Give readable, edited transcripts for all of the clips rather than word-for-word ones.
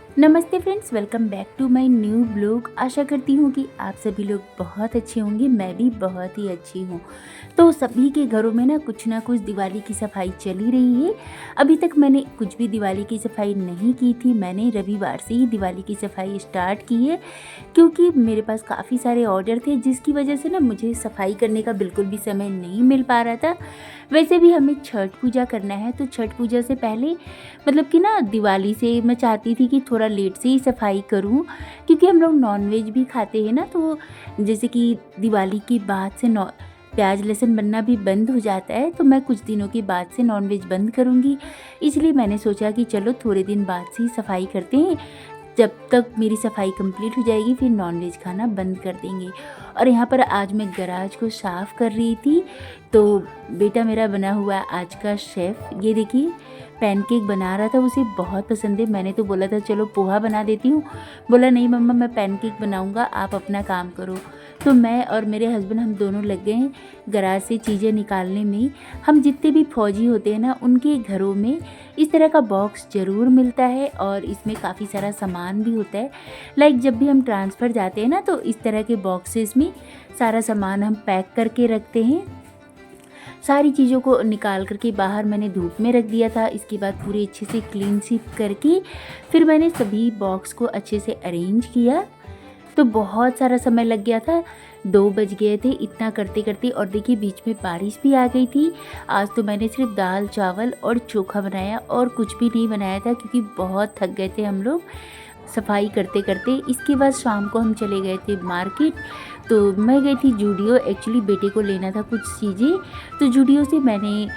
नमस्ते friends, welcome back to my new blog. आशा करती हूँ कि आप सभी लोग बहुत अच्छे होंगे। मैं भी बहुत ही अच्छी हूँ। तो सभी के घरों में ना कुछ दिवाली की सफाई चली रही है। अभी तक मैंने कुछ भी दिवाली की सफाई नहीं की थी। मैंने रविवार से ही दिवाली की सफाई स्टार्ट की है, क्योंकि मेरे पास काफ़ी सारे ऑर्डर थे, जिसकी वजह से ना मुझे सफाई करने का बिल्कुल भी समय नहीं मिल पा रहा था। वैसे भी हमें छठ पूजा करना है, तो छठ पूजा से पहले मतलब कि ना दिवाली से मैं चाहती थी कि थोड़ा लेट से ही सफाई करूं, क्योंकि हम लोग नॉनवेज भी खाते हैं ना। तो जैसे कि दिवाली के बाद से नॉ प्याज लहसुन बनना भी बंद हो जाता है, तो मैं कुछ दिनों के बाद से नॉनवेज बंद करूंगी। इसलिए मैंने सोचा कि चलो थोड़े दिन बाद से ही सफाई करते हैं। जब तक मेरी सफाई कंप्लीट हो जाएगी फिर नॉनवेज खाना बंद कर देंगे। और यहाँ पर आज मैं गराज को साफ़ कर रही थी, तो बेटा मेरा बना हुआ है आज का शेफ़। ये देखिए पैनकेक बना रहा था, उसे बहुत पसंद है। मैंने तो बोला था चलो पोहा बना देती हूँ, बोला नहीं मम्मा मैं पैनकेक बनाऊँगा, आप अपना काम करो। तो मैं और मेरे हस्बैंड हम दोनों लग गए हैं गराज से चीज़ें निकालने में। हम जितने भी फौजी होते हैं ना, उनके घरों में इस तरह का बॉक्स ज़रूर मिलता है और इसमें काफ़ी सारा सामान भी होता है। लाइक जब भी हम ट्रांसफ़र जाते हैं ना, तो इस तरह के बॉक्सेस में सारा सामान हम पैक करके रखते हैं। सारी चीज़ों को निकाल करके बाहर मैंने धूप में रख दिया था। इसके बाद पूरे अच्छे से क्लीन स्वीप करके फिर मैंने सभी बॉक्स को अच्छे से अरेंज किया। तो बहुत सारा समय लग गया था, 2 बज गए थे इतना करते करते। और देखिए बीच में बारिश भी आ गई थी। आज तो मैंने सिर्फ दाल चावल और चोखा बनाया और कुछ भी नहीं बनाया था, क्योंकि बहुत थक गए थे हम लोग सफाई करते करते। इसके बाद शाम को हम चले गए थे मार्केट। तो मैं गई थी जूडियो, एक्चुअली बेटे को लेना था कुछ चीज़ें। तो जूडियो से मैंने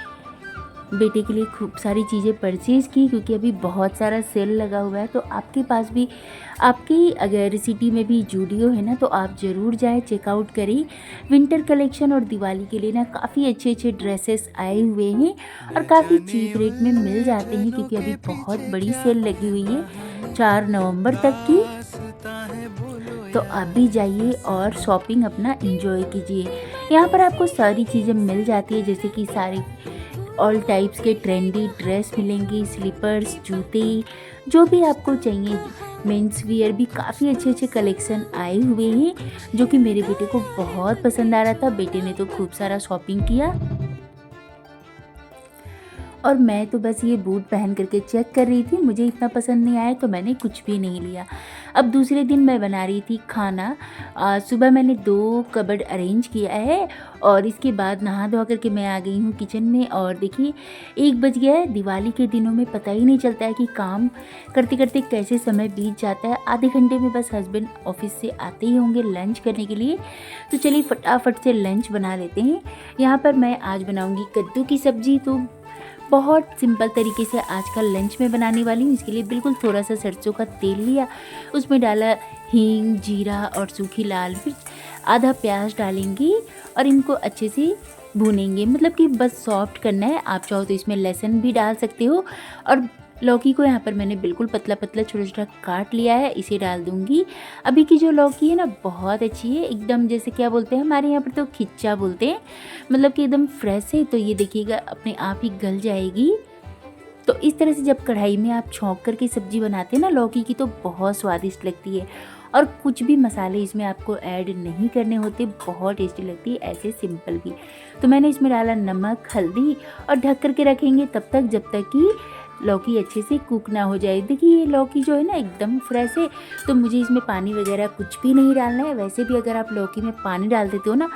बेटे के लिए खूब सारी चीज़ें परचेज़ की, क्योंकि अभी बहुत सारा सेल लगा हुआ है। तो आपके पास भी, आपकी अगर सिटी में भी जूडियो है ना, तो आप ज़रूर जाएं, चेकआउट करें। विंटर कलेक्शन और दिवाली के लिए ना काफ़ी अच्छे अच्छे ड्रेसेस आए हुए हैं और काफ़ी चीप रेट में मिल जाते हैं, क्योंकि अभी बहुत बड़ी सेल लगी हुई है 4 नवंबर तक की। तो आप भी जाइए और शॉपिंग अपना एंजॉय कीजिए। यहाँ पर आपको सारी चीज़ें मिल जाती है, जैसे कि सारे ऑल टाइप्स के ट्रेंडी ड्रेस मिलेंगी, स्लीपर्स, जूते, जो भी आपको चाहिए। मेंस वियर भी काफ़ी अच्छे अच्छे कलेक्शन आए हुए हैं, जो कि मेरे बेटे को बहुत पसंद आ रहा था। बेटे ने तो खूब सारा शॉपिंग किया और मैं तो बस ये बूट पहन करके चेक कर रही थी। मुझे इतना पसंद नहीं आया तो मैंने कुछ भी नहीं लिया। अब दूसरे दिन मैं बना रही थी खाना। सुबह मैंने 2 कबर्ड अरेंज किया है और इसके बाद नहा धो करके मैं आ गई हूँ किचन में। और देखिए 1 बज गया है। दिवाली के दिनों में पता ही नहीं चलता है कि काम करते करते कैसे समय बीत जाता है। आधे घंटे में बस हस्बैंड ऑफिस से आते ही होंगे लंच करने के लिए। तो चलिए फटाफट से लंच बना लेते हैं। यहाँ पर मैं आज बनाऊँगी कद्दू की सब्ज़ी। तो बहुत सिंपल तरीके से आज का लंच में बनाने वाली हूँ। इसके लिए बिल्कुल थोड़ा सा सरसों का तेल लिया, उसमें डाला हींग, जीरा और सूखी लाल मिर्च, आधा प्याज डालेंगे और इनको अच्छे से भूनेंगे। मतलब कि बस सॉफ्ट करना है। आप चाहो तो इसमें लहसुन भी डाल सकते हो। और लौकी को यहाँ पर मैंने बिल्कुल पतला पतला छोटा छोटा काट लिया है, इसे डाल दूँगी। अभी की जो लौकी है ना बहुत अच्छी है, एकदम जैसे क्या बोलते हैं हमारे यहाँ पर तो खिच्चा बोलते हैं, मतलब कि एकदम फ्रेश है। तो ये देखिएगा अपने आप ही गल जाएगी। तो इस तरह से जब कढ़ाई में आप छौंक करके सब्जी बनाते हैं ना लौकी की, तो बहुत स्वादिष्ट लगती है। और कुछ भी मसाले इसमें आपको ऐड नहीं करने होते, बहुत टेस्टी लगती है ऐसे सिंपल भी। तो मैंने इसमें डाला नमक, हल्दी और ढक करके रखेंगे तब तक जब तक कि लौकी अच्छे से कुक ना हो जाए। देखिए ये लौकी जो है ना एकदम फ्रेश है, तो मुझे इसमें पानी वगैरह कुछ भी नहीं डालना है। वैसे भी अगर आप लौकी में पानी डाल देते हो ना,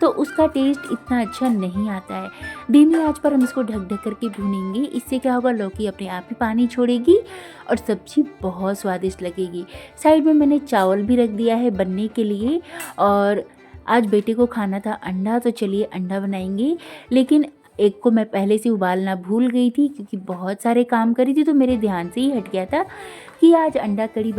तो उसका टेस्ट इतना अच्छा नहीं आता है। धीमी आंच पर हम इसको ढक ढक करके भूनेंगे। इससे क्या होगा, लौकी अपने आप ही पानी छोड़ेगी और सब्जी बहुत स्वादिष्ट लगेगी। साइड में मैंने चावल भी रख दिया है बनने के लिए। और आज बेटे को खाना था अंडा, तो चलिए अंडा बनाएंगे। लेकिन एक को मैं पहले से उबालना भूल गई थी, क्योंकि बहुत सारे काम करी थी, तो मेरे ध्यान से ही हट गया था कि आज अंडा कड़ी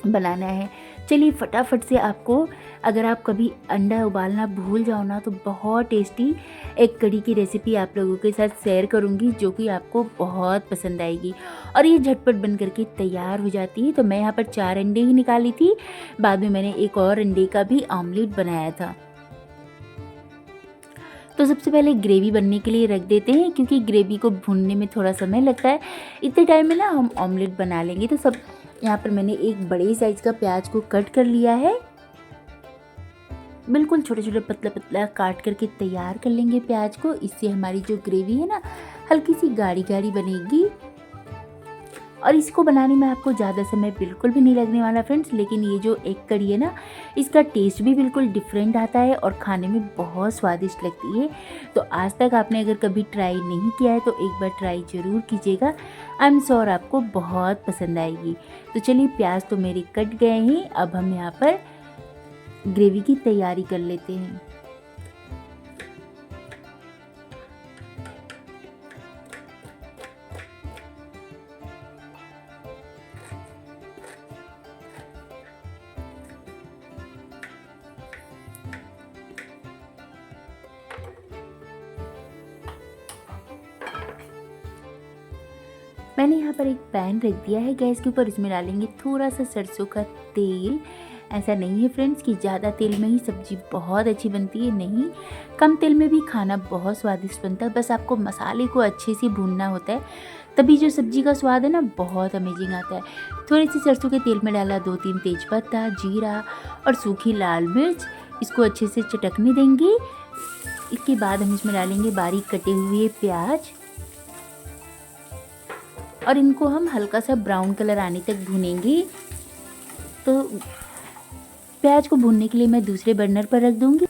बनाना है। चलिए फटाफट से आपको, अगर आप कभी अंडा उबालना भूल जाओ ना, तो बहुत टेस्टी एक कड़ी की रेसिपी आप लोगों के साथ शेयर करूंगी, जो कि आपको बहुत पसंद आएगी। और ये झटपट बन करके तैयार हो जाती है। तो मैं यहाँ पर 4 अंडे ही निकाली थी, बाद में मैंने एक और अंडे का भी ऑमलेट बनाया था। तो सबसे पहले ग्रेवी बनने के लिए रख देते हैं, क्योंकि ग्रेवी को भूनने में थोड़ा समय लगता है। इतने टाइम में ना हम ऑमलेट बना लेंगे। तो सब यहाँ पर मैंने एक बड़े साइज़ का प्याज को कट कर लिया है। बिल्कुल छोटे छोटे पतला पतला काट करके तैयार कर लेंगे प्याज को। इससे हमारी जो ग्रेवी है ना हल्की सी गाढ़ी गाढ़ी बनेगी, और इसको बनाने में आपको ज़्यादा समय बिल्कुल भी नहीं लगने वाला फ्रेंड्स। लेकिन ये जो एग कड़ी है ना, इसका टेस्ट भी बिल्कुल डिफरेंट आता है और खाने में बहुत स्वादिष्ट लगती है। तो आज तक आपने अगर कभी ट्राई नहीं किया है तो एक बार ट्राई ज़रूर कीजिएगा। आई एम श्योर आपको बहुत पसंद आएगी। तो चलिए, प्याज तो मेरे कट गए हैं। अब हम यहाँ पर ग्रेवी की तैयारी कर लेते हैं। मैंने यहाँ पर एक पैन रख दिया है गैस के ऊपर। इसमें डालेंगे थोड़ा सा सरसों का तेल। ऐसा नहीं है फ्रेंड्स कि ज़्यादा तेल में ही सब्ज़ी बहुत अच्छी बनती है, नहीं, कम तेल में भी खाना बहुत स्वादिष्ट बनता है। बस आपको मसाले को अच्छे से भूनना होता है, तभी जो सब्ज़ी का स्वाद है ना बहुत अमेजिंग आता है। थोड़ी सी सरसों के तेल में डाला 2-3 तेज़पत्ता, जीरा और सूखी लाल मिर्च। इसको अच्छे से चटकने देंगे। इसके बाद हम इसमें डालेंगे बारीक कटे हुए प्याज, और इनको हम हल्का सा ब्राउन कलर आने तक भूनेंगे। तो प्याज को भूनने के लिए मैं दूसरे बर्नर पर रख दूंगी।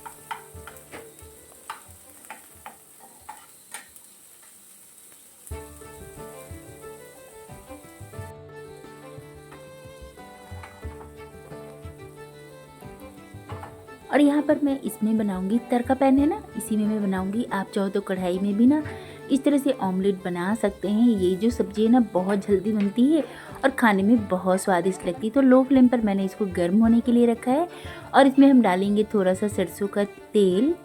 और यहाँ पर मैं इसमें बनाऊंगी, तड़का पैन है ना, इसी में मैं बनाऊंगी। आप चाहो तो कढ़ाई में भी ना इस तरह से ऑमलेट बना सकते हैं। ये जो सब्ज़ी है ना बहुत जल्दी बनती है और खाने में बहुत स्वादिष्ट लगती है। तो लो फ्लेम पर मैंने इसको गर्म होने के लिए रखा है, और इसमें हम डालेंगे थोड़ा सा सरसों का तेल।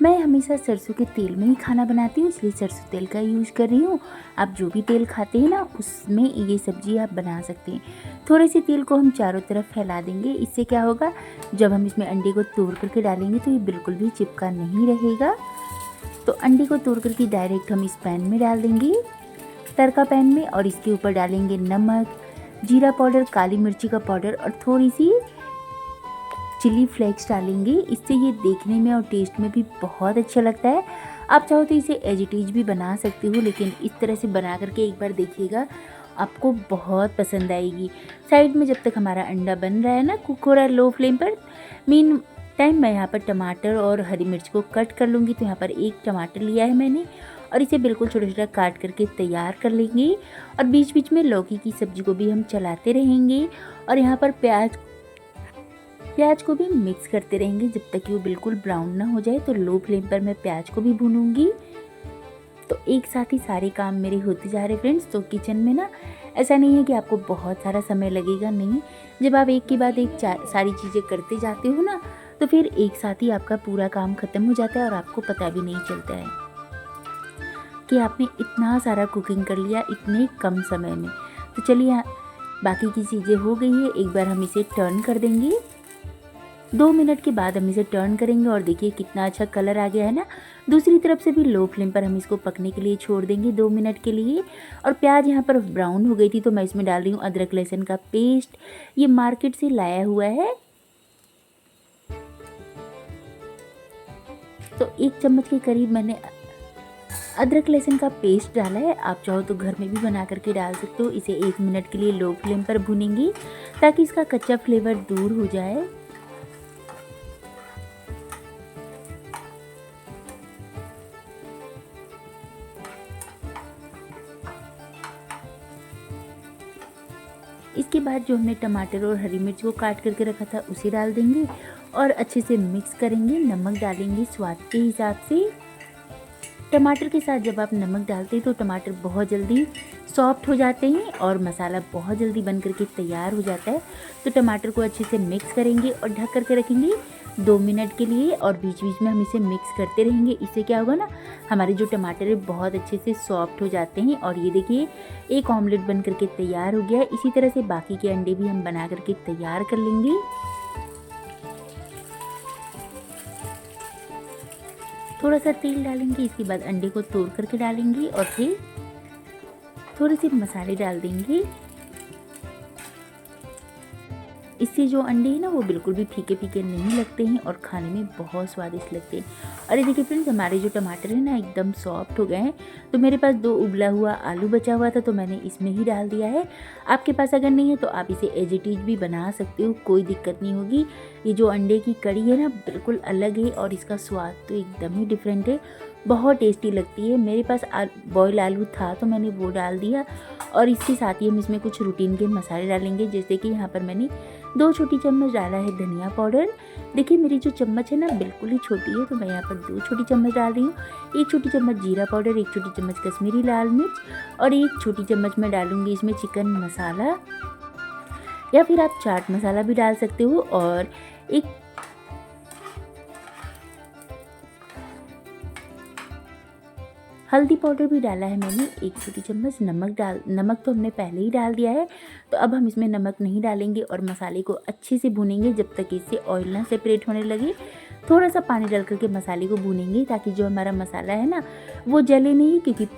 मैं हमेशा सरसों के तेल में ही खाना बनाती हूँ, इसलिए सरसों तेल का यूज़ कर रही हूँ। आप जो भी तेल खाते हैं ना उसमें ये सब्ज़ी आप बना सकते हैं। थोड़े से तेल को हम चारों तरफ फैला देंगे। इससे क्या होगा, जब हम इसमें अंडे को तोड़ करके डालेंगे तो ये बिल्कुल भी चिपका नहीं रहेगा। तो अंडे को तोड़ करके डायरेक्ट हम इस पैन में डाल देंगे, तड़का पैन में, और इसके ऊपर डालेंगे नमक, जीरा पाउडर, काली मिर्ची का पाउडर और थोड़ी सी चिली फ्लेक्स डालेंगे। इससे ये देखने में और टेस्ट में भी बहुत अच्छा लगता है। आप चाहो तो इसे एज इट इज भी बना सकते हो, लेकिन इस तरह से बना करके एक बार देखिएगा, आपको बहुत पसंद आएगी। साइड में जब तक हमारा अंडा बन रहा है ना, कुक हो रहा है लो फ्लेम पर, मीन टाइम मैं यहाँ पर टमाटर और हरी मिर्च को कट कर लूँगी। तो यहाँ पर एक टमाटर लिया है मैंने, और इसे बिल्कुल छोटा छोटा काट करके तैयार कर लेंगे। और बीच बीच में लौकी की सब्ज़ी को भी हम चलाते रहेंगे, और यहाँ पर प्याज को भी मिक्स करते रहेंगे जब तक कि वो बिल्कुल ब्राउन ना हो जाए। तो लो फ्लेम पर मैं प्याज को भी भूनूंगी। तो एक साथ ही सारे काम मेरे होते जा रहे फ्रेंड्स। तो किचन में ना ऐसा नहीं है कि आपको बहुत सारा समय लगेगा, नहीं। जब आप एक के बाद एक सारी चीज़ें करते जाते हो ना, तो फिर एक साथ ही आपका पूरा काम ख़त्म हो जाता है और आपको पता भी नहीं चलता है कि आपने इतना सारा कुकिंग कर लिया इतने कम समय में। तो चलिए, बाकी की चीज़ें हो गई है, एक बार हम इसे टर्न कर देंगे। 2 मिनट के बाद हम इसे टर्न करेंगे, और देखिए कितना अच्छा कलर आ गया है ना। दूसरी तरफ से भी लो फ्लेम पर हम इसको पकने के लिए छोड़ देंगे 2 मिनट के लिए। और प्याज यहाँ पर ब्राउन हो गई थी, तो मैं इसमें डाल रही हूँ अदरक लहसुन का पेस्ट। ये मार्केट से लाया हुआ है। तो 1 चम्मच के करीब मैंने अदरक लहसुन का पेस्ट डाला है। आप चाहो तो घर में भी बना करके डाल सकते हो। इसे 1 मिनट के लिए लो फ्लेम पर भूनेंगे ताकि इसका कच्चा फ्लेवर दूर हो जाए। इसके बाद जो हमने टमाटर और हरी मिर्च को काट करके रखा था उसे डाल देंगे, और अच्छे से मिक्स करेंगे। नमक डालेंगे स्वाद के हिसाब से। टमाटर के साथ जब आप नमक डालते हैं तो टमाटर बहुत जल्दी सॉफ्ट हो जाते हैं और मसाला बहुत जल्दी बन करके तैयार हो जाता है। तो टमाटर को अच्छे से मिक्स करेंगे और ढक करके रखेंगे 2 मिनट के लिए और बीच बीच में हम इसे मिक्स करते रहेंगे। इससे क्या होगा ना, हमारे जो टमाटर है बहुत अच्छे से सॉफ्ट हो जाते हैं। और ये देखिए एक ऑमलेट बन करके तैयार हो गया है। इसी तरह से बाकी के अंडे भी हम बना करके तैयार कर लेंगे। थोड़ा सा तेल डालेंगे, इसके बाद अंडे को तोड़ करके डालेंगे और फिर थोड़े से मसाले डाल देंगे। इससे जो अंडे हैं ना वो बिल्कुल भी फीके फीके नहीं लगते हैं और खाने में बहुत स्वादिष्ट लगते हैं। और ये देखिए फ्रेंड्स, हमारे जो टमाटर है ना एकदम सॉफ्ट हो गए हैं। तो मेरे पास 2 उबला हुआ आलू बचा हुआ था तो मैंने इसमें ही डाल दिया है। आपके पास अगर नहीं है तो आप इसे एज इट इज भी बना सकते हो, कोई दिक्कत नहीं होगी। ये जो अंडे की कड़ी है ना बिल्कुल अलग है और इसका स्वाद तो एकदम ही डिफरेंट है, बहुत टेस्टी लगती है। मेरे पास बॉयल आलू था तो मैंने वो डाल दिया। और इसके साथ ही हम इसमें कुछ रूटीन के मसाले डालेंगे, जैसे कि यहाँ पर मैंने 2 छोटी चम्मच डाला है धनिया पाउडर। देखिए मेरी जो चम्मच है ना बिल्कुल ही छोटी है, तो मैं यहाँ पर 2 छोटी चम्मच डाल रही हूँ। 1 छोटी चम्मच जीरा पाउडर, 1 छोटी चम्मच कश्मीरी लाल मिर्च और 1 छोटी चम्मच मैं डालूंगी इसमें चिकन मसाला, या फिर आप चाट मसाला भी डाल सकते हो। और एक हल्दी पाउडर भी डाला है मैंने, 1 छोटी चम्मच। नमक तो हमने पहले ही डाल दिया है, तो अब हम इसमें नमक नहीं डालेंगे और मसाले को अच्छे से भूनेंगे जब तक इससे ऑयल ना सेपरेट होने लगे। थोड़ा सा पानी डाल करके मसाले को भूनेंगे ताकि जो हमारा मसाला है ना वो जले नहीं, क्योंकि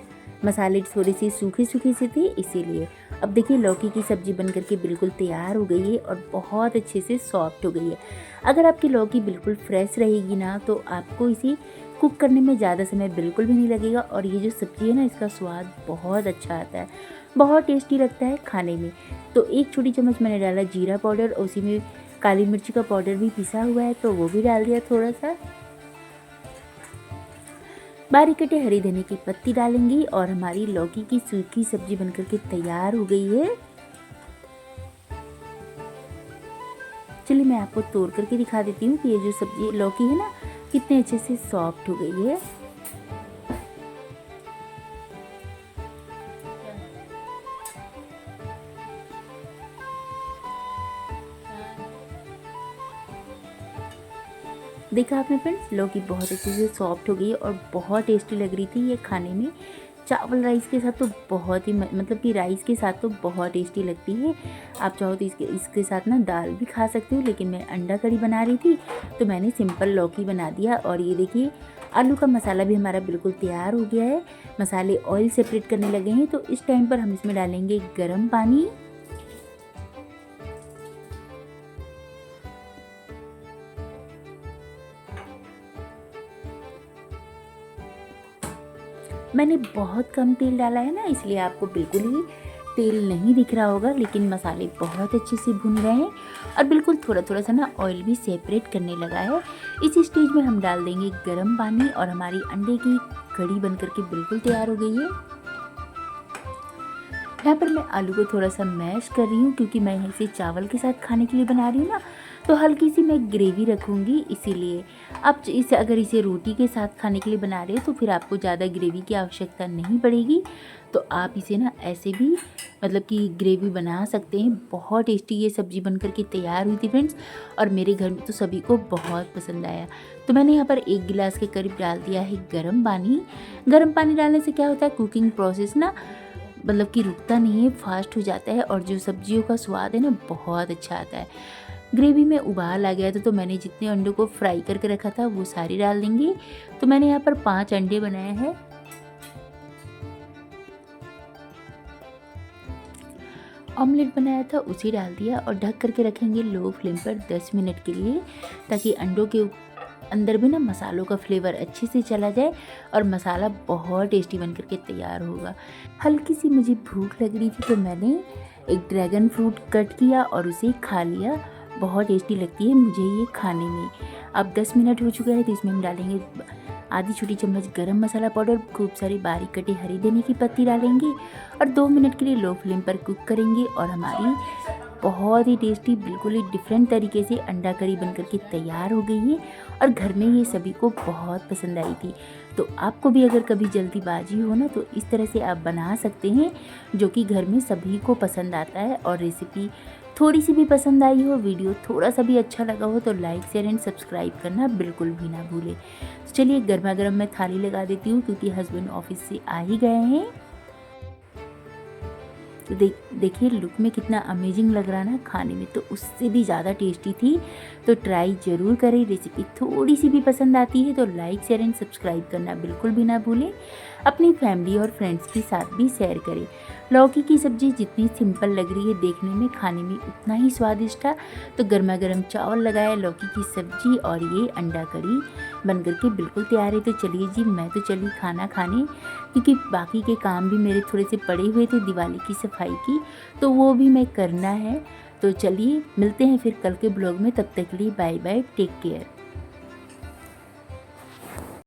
मसाले थोड़े से सूखे सूखे से थे इसीलिए। अब देखिए लौकी की सब्ज़ी बन करके बिल्कुल तैयार हो गई है और बहुत अच्छे से सॉफ्ट हो गई है। अगर आपकी लौकी बिल्कुल फ्रेश रहेगी ना तो आपको इसी कुक करने में ज़्यादा समय बिल्कुल भी नहीं लगेगा। और ये जो सब्ज़ी है ना इसका स्वाद बहुत अच्छा आता है, बहुत टेस्टी लगता है खाने में। तो 1 छोटी चम्मच मैंने डाला जीरा पाउडर और उसी में काली मिर्ची का पाउडर भी पिसा हुआ है तो वो भी डाल दिया थोड़ा सा। बारीक कटे हरी धनिया की पत्ती डालेंगी और हमारी लौकी की सूखी सब्जी बनकर के तैयार हो गई है। चलिए मैं आपको तोड़ करके दिखा देती हूँ कि ये जो सब्जी लौकी है ना कितने अच्छे से सॉफ्ट हो गई है। देखा आपने फ्रेंड्स, लौकी बहुत अच्छे से सॉफ्ट हो गई है और बहुत टेस्टी लग रही थी ये खाने में। चावल राइस के साथ तो बहुत ही मतलब कि राइस के साथ तो बहुत टेस्टी लगती है। आप चाहो तो इसके साथ ना दाल भी खा सकते हो, लेकिन मैं अंडा करी बना रही थी तो मैंने सिंपल लौकी बना दिया। और ये देखिए आलू का मसाला भी हमारा बिल्कुल तैयार हो गया है। मसाले ऑयल सेपरेट करने लगे हैं तो इस टाइम पर हम इसमें डालेंगे गर्म पानी। मैंने बहुत कम तेल डाला है ना, इसलिए आपको बिल्कुल ही तेल नहीं दिख रहा होगा, लेकिन मसाले बहुत अच्छे से भुन गए हैं और बिल्कुल थोड़ा थोड़ा सा ना ऑयल भी सेपरेट करने लगा है। इस स्टेज में हम डाल देंगे गर्म पानी और हमारी अंडे की कड़ी बनकर के बिल्कुल तैयार हो गई है। यहाँ पर मैं आलू को थोड़ा सा मैश कर रही हूँ क्योंकि मैं इसे चावल के साथ खाने के लिए बना रही हूँ ना, तो हल्की सी मैं ग्रेवी रखूँगी इसीलिए। आप अगर इसे रोटी के साथ खाने के लिए बना रहे हो तो फिर आपको ज़्यादा ग्रेवी की आवश्यकता नहीं पड़ेगी, तो आप इसे ना ऐसे भी मतलब कि ग्रेवी बना सकते हैं। बहुत टेस्टी ये सब्ज़ी बनकर के तैयार हुई थी फ्रेंड्स, और मेरे घर में तो सभी को बहुत पसंद आया। तो मैंने यहाँ पर 1 गिलास के करीब डाल दिया है गर्म पानी। गर्म पानी डालने से क्या होता है, कुकिंग प्रोसेस ना मतलब कि रुकता नहीं है, फास्ट हो जाता है और जो सब्जियों का स्वाद है ना बहुत अच्छा आता है। ग्रेवी में उबाल आ गया था तो मैंने जितने अंडों को फ्राई करके रखा था वो सारी डाल देंगे। तो मैंने यहाँ पर 5 अंडे बनाए हैं। ऑमलेट बनाया था उसे डाल दिया और ढक करके रखेंगे लो फ्लेम पर 10 मिनट के लिए, ताकि अंडों के अंदर भी ना मसालों का फ्लेवर अच्छे से चला जाए और मसाला बहुत टेस्टी बन करके तैयार होगा। हल्की सी मुझे भूख लग रही थी तो मैंने एक ड्रैगन फ्रूट कट किया और उसे खा लिया। बहुत टेस्टी लगती है मुझे ये खाने में। अब 10 मिनट हो चुका है तो इसमें हम डालेंगे आधी छोटी चम्मच गरम मसाला पाउडर, खूब सारी बारीक कटी हरी धनिया की पत्ती डालेंगे और 2 मिनट के लिए लो फ्लेम पर कुक करेंगे और हमारी बहुत ही टेस्टी बिल्कुल ही डिफरेंट तरीके से अंडा करी बनकर के तैयार हो गई है और घर में ये सभी को बहुत पसंद आई थी। तो आपको भी अगर कभी जल्दीबाजी हो ना तो इस तरह से आप बना सकते हैं, जो कि घर में सभी को पसंद आता है और रेसिपी थोड़ी सी भी पसंद आई हो, वीडियो थोड़ा सा भी अच्छा लगा हो तो लाइक शेयर एंड सब्सक्राइब करना बिल्कुल भी ना भूलें। तो चलिए गर्मा गर्म मैं थाली लगा देती हूँ क्योंकि हस्बैंड ऑफिस से आ ही गए हैं। तो देखिए लुक में कितना अमेजिंग लग रहा है ना, खाने में तो उससे भी ज़्यादा टेस्टी थी। तो ट्राई ज़रूर करें। रेसिपी थोड़ी सी भी पसंद आती है तो लाइक शेयर एंड सब्सक्राइब करना बिल्कुल भी ना भूलें। अपनी फैमिली और फ्रेंड्स के साथ भी शेयर करें। लौकी की सब्ज़ी जितनी सिंपल लग रही है देखने में, खाने में उतना ही स्वादिष्ट था। तो गर्मा गर्म चावल लगाया, लौकी की सब्ज़ी और ये अंडा करी बन करके बिल्कुल तैयार है। तो चलिए जी मैं तो चली खाना खाने, क्योंकि बाकी के काम भी मेरे थोड़े से पड़े हुए थे दिवाली की सफाई की, तो वो भी मैं करना है। तो चलिए मिलते हैं फिर कल के ब्लॉग में, तब तक के लिए बाय बाय, टेक केयर।